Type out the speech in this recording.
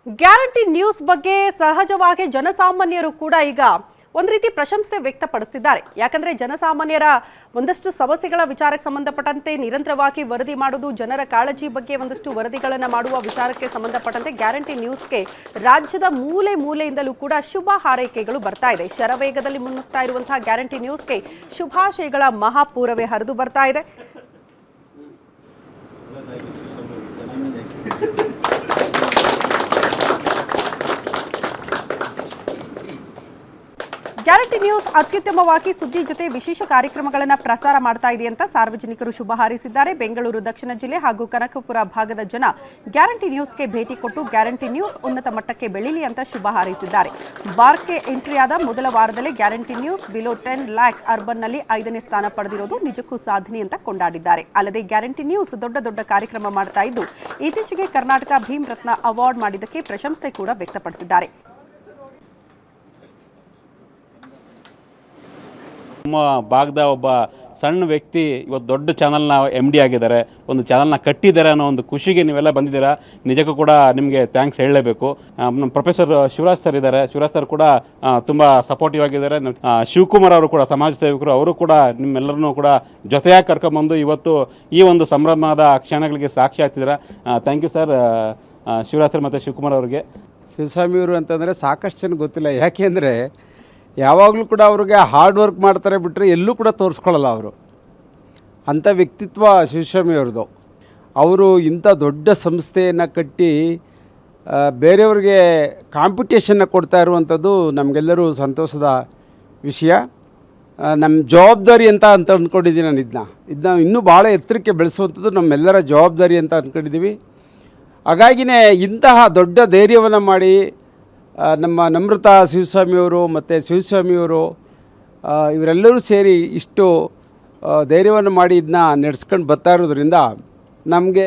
Guarantee news ಬಗ್ಗೆ ಸಹಜವಾಗಿ ಜನಸಾಮಾನ್ಯರು ಕೂಡ ಈಗ ಒಂದು ರೀತಿ ಪ್ರಶಂಸೆ ವ್ಯಕ್ತಪಡಿಸುತ್ತಿದ್ದಾರೆ. ಯಾಕಂದ್ರೆ ಜನಸಾಮಾನ್ಯರ ಒಂದಷ್ಟು ಸಮಸ್ಯೆಗಳ ವಿಚಾರಕ್ಕೆ ಸಂಬಂಧಪಟ್ಟಂತೆ ನಿರಂತರವಾಗಿ ವರದಿ ಮಾಡುವುದು, ಜನರ ಕಾಳಜಿ ಬಗ್ಗೆ ಒಂದಷ್ಟು ವರದಿಗಳನ್ನು ಮಾಡುವ ವಿಚಾರಕ್ಕೆ ಸಂಬಂಧಪಟ್ಟಂತೆ ಗ್ಯಾರಂಟಿ ನ್ಯೂಸ್ಗೆ ರಾಜ್ಯದ ಮೂಲೆ ಮೂಲೆಯಿಂದಲೂ ಕೂಡ ಶುಭ ಹಾರೈಕೆಗಳು ಬರ್ತಾ ಇದೆ. ಶರವೇಗದಲ್ಲಿ ಮುನ್ನುಗ್ತಾ ಇರುವಂತಹ ಗ್ಯಾರಂಟಿ ನ್ಯೂಸ್ಗೆ ಶುಭಾಶಯಗಳ ಮಹಾಪೂರವೇ ಹರಿದು ಬರ್ತಾ ಇದೆ. ಗ್ಯಾರಂಟಿ ನ್ಯೂಸ್ ಅತ್ಯುತ್ತಮವಾಗಿ ಸುದ್ದಿ ಜೊತೆ ವಿಶೇಷ ಕಾರ್ಯಕ್ರಮಗಳನ್ನು ಪ್ರಸಾರ ಮಾಡ್ತಾ ಇದೆ ಅಂತ ಸಾರ್ವಜನಿಕರು ಶುಭ ಹಾರೈಸಿದ್ದಾರೆ. ಬೆಂಗಳೂರು ದಕ್ಷಿಣ ಜಿಲ್ಲೆ ಹಾಗೂ ಕನಕಪುರ ಭಾಗದ ಜನ ಗ್ಯಾರಂಟಿ ನ್ಯೂಸ್ಗೆ ಭೇಟಿ ಕೊಟ್ಟು ಗ್ಯಾರಂಟಿ ನ್ಯೂಸ್ ಉನ್ನತ ಮಟ್ಟಕ್ಕೆ ಬೆಳೀಲಿ ಅಂತ ಶುಭ ಹಾರೈಸಿದ್ದಾರೆ. ಬಾರ್ಗೆ ಎಂಟ್ರಿಯಾದ ಮೊದಲ ವಾರದಲ್ಲೇ ಗ್ಯಾರಂಟಿ ನ್ಯೂಸ್ ಬಿಲೋ 10 ಲ್ಯಾಕ್ ಅರ್ಬನ್ನಲ್ಲಿ 5ನೇ ಸ್ಥಾನ ಪಡೆದಿರೋದು ನಿಜಕ್ಕೂ ಸಾಧನೆ ಅಂತ ಕೊಂಡಾಡಿದ್ದಾರೆ. ಅಲ್ಲದೆ ಗ್ಯಾರಂಟಿ ನ್ಯೂಸ್ ದೊಡ್ಡ ದೊಡ್ಡ ಕಾರ್ಯಕ್ರಮ ಮಾಡ್ತಾ ಇದ್ದು ಇತ್ತೀಚೆಗೆ ಕರ್ನಾಟಕ ಭೀಮ್ ರತ್ನ ಅವಾರ್ಡ್ ಮಾಡಿದ್ದಕ್ಕೆ ಪ್ರಶಂಸೆ ಕೂಡ ವ್ಯಕ್ತಪಡಿಸಿದ್ದಾರೆ. ನಮ್ಮ ಭಾಗದ ಒಬ್ಬ ಸಣ್ಣ ವ್ಯಕ್ತಿ ಇವತ್ತು ದೊಡ್ಡ ಚಾನಲ್ನ MD ಆಗಿದ್ದಾರೆ, ಒಂದು ಚಾನಲ್ನ ಕಟ್ಟಿದ್ದಾರೆ ಅನ್ನೋ ಒಂದು ಖುಷಿಗೆ ನೀವೆಲ್ಲ ಬಂದಿದ್ದೀರಾ. ನಿಜಕ್ಕೂ ಕೂಡ ನಿಮಗೆ ಥ್ಯಾಂಕ್ಸ್ ಹೇಳಲೇಬೇಕು. ನಮ್ಮ ಪ್ರೊಫೆಸರ್ ಶಿವರಾಜ್ ಸರ್ ಇದ್ದಾರೆ, ಶಿವರಾಜ್ ಸರ್ ಕೂಡ ತುಂಬ ಸಪೋರ್ಟಿವ್ ಆಗಿದ್ದಾರೆ. ಶಿವಕುಮಾರ್ ಅವರು ಕೂಡ ಸಮಾಜ ಸೇವಕರು, ಅವರು ಕೂಡ ನಿಮ್ಮೆಲ್ಲರನ್ನೂ ಕೂಡ ಜೊತೆಯಾಗಿ ಕರ್ಕೊಂಬಂದು ಇವತ್ತು ಈ ಒಂದು ಸಂಭ್ರಮದ ಕ್ಷಣಗಳಿಗೆ ಸಾಕ್ಷಿ ಆಗ್ತಿದ್ದಾರೆ. Thank you sir, Shivaraj sir ಮತ್ತು ಶಿವಕುಮಾರ್ ಅವರಿಗೆ. ಶಿವಸ್ವಾಮಿಯವರು ಅಂತಂದರೆ ಸಾಕಷ್ಟು ಜನ ಗೊತ್ತಿಲ್ಲ. ಯಾಕೆಂದರೆ ಯಾವಾಗಲೂ ಕೂಡ ಅವ್ರಿಗೆ ಹಾರ್ಡ್ ವರ್ಕ್ ಮಾಡ್ತಾರೆ ಬಿಟ್ಟರೆ ಎಲ್ಲೂ ಕೂಡ ತೋರಿಸ್ಕೊಳ್ಳಲ್ಲ ಅವರು. ಅಂಥ ವ್ಯಕ್ತಿತ್ವ ಶಿವಸ್ವಾಮಿಯವ್ರದ್ದು. ಅವರು ಇಂಥ ದೊಡ್ಡ ಸಂಸ್ಥೆಯನ್ನು ಕಟ್ಟಿ ಬೇರೆಯವ್ರಿಗೆ ಕಾಂಪಿಟೇಷನ್ನ ಕೊಡ್ತಾ ಇರುವಂಥದ್ದು ನಮಗೆಲ್ಲರೂ ಸಂತೋಷದ ವಿಷಯ. ನಮ್ಮ ಜವಾಬ್ದಾರಿ ಅಂತ ಅಂದ್ಕೊಂಡಿದ್ದೀನಿ ನಾನು. ಇದನ್ನ ಇನ್ನೂ ಭಾಳ ಎತ್ತರಕ್ಕೆ ಬೆಳೆಸುವಂಥದ್ದು ನಮ್ಮೆಲ್ಲರ ಜವಾಬ್ದಾರಿ ಅಂತ ಅಂದ್ಕೊಂಡಿದ್ದೀವಿ. ಹಾಗಾಗಿನೇ ಇಂತಹ ದೊಡ್ಡ ಧೈರ್ಯವನ್ನು ಮಾಡಿ ನಮ್ಮ ನಮ್ರತಾ ಶಿವಸ್ವಾಮಿಯವರು ಮತ್ತು ಶಿವಸ್ವಾಮಿಯವರು ಇವರೆಲ್ಲರೂ ಸೇರಿ ಇಷ್ಟು ಧೈರ್ಯವನ್ನು ಮಾಡಿ ಇದನ್ನ ನಡೆಸ್ಕೊಂಡು ಬರ್ತಾ ಇರೋದ್ರಿಂದ ನಮಗೆ